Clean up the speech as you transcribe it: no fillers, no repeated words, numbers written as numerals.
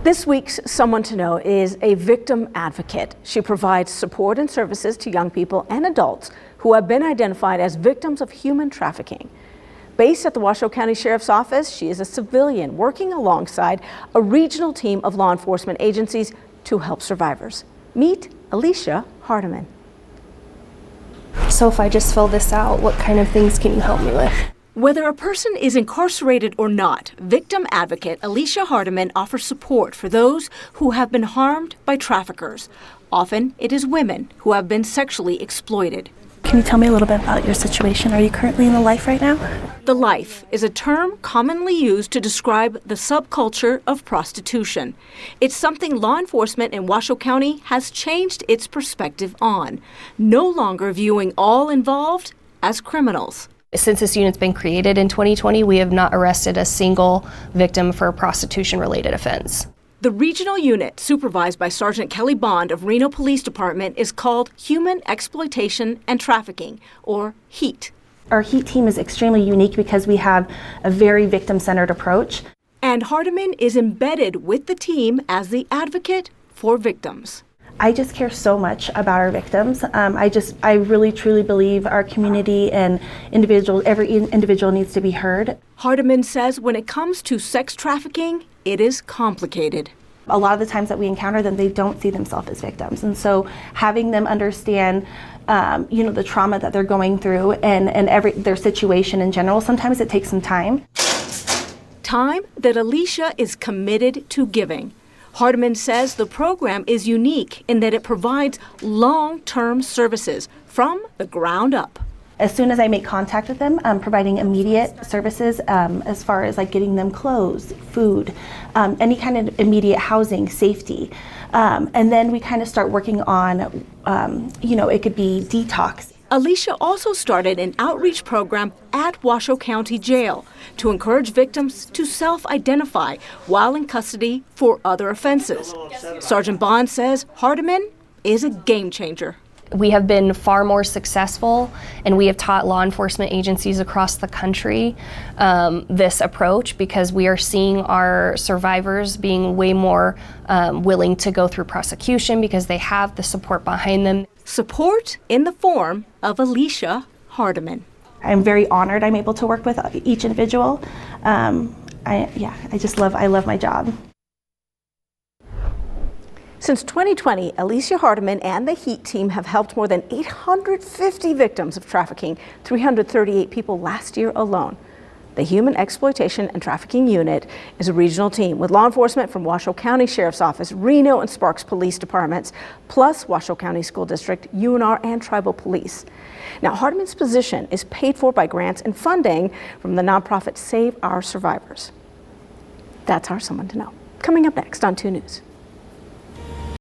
This week's Someone to Know is a victim advocate. She provides support and services to young people and adults who have been identified as victims of human trafficking. Based at the Washoe County Sheriff's Office, she is a civilian working alongside a regional team of law enforcement agencies to help survivors. Meet Alecia Hardiman. So if I just fill this out, what kind of things can you help me with? Whether a person is incarcerated or not, victim advocate Alecia Hardiman offers support for those who have been harmed by traffickers. Often it is women who have been sexually exploited. Can you tell me a little bit about your situation? Are you currently in the life right now? The life is a term commonly used to describe the subculture of prostitution. It's something law enforcement in Washoe County has changed its perspective on, no longer viewing all involved as criminals. Since this unit's been created in 2020, we have not arrested a single victim for a prostitution-related offense. The regional unit, supervised by Sergeant Kelly Bond of Reno Police Department, is called Human Exploitation and Trafficking, or HEAT. Our HEAT team is extremely unique because we have a very victim-centered approach. And Hardiman is embedded with the team as the advocate for victims. I just care so much about our victims. I really truly believe our community and every individual needs to be heard. Hardiman says when it comes to sex trafficking, it is complicated. A lot of the times that we encounter them, they don't see themselves as victims. And so having them understand, the trauma that they're going through and their situation in general, sometimes it takes some time. Time that Alecia is committed to giving. Hardiman says the program is unique in that it provides long-term services from the ground up. As soon as I make contact with them, I'm providing immediate services as far as like getting them clothes, food, any kind of immediate housing, safety. And then we kind of start working on, it could be detox. Alecia also started an outreach program at Washoe County Jail to encourage victims to self-identify while in custody for other offenses. Sergeant Bond says Hardiman is a game changer. We have been far more successful, and we have taught law enforcement agencies across the country this approach because we are seeing our survivors being way more willing to go through prosecution because they have the support behind them. Support in the form of Alecia Hardiman. I'm very honored I'm able to work with each individual. I love my job. Since 2020, Alecia Hardiman and the HEAT team have helped more than 850 victims of trafficking, 338 people last year alone. The Human Exploitation and Trafficking Unit is a regional team with law enforcement from Washoe County Sheriff's Office, Reno and Sparks Police Departments, plus Washoe County School District, UNR, and Tribal Police. Now, Hardiman's position is paid for by grants and funding from the nonprofit Save Our Survivors. That's our Someone to Know. Coming up next on 2 News.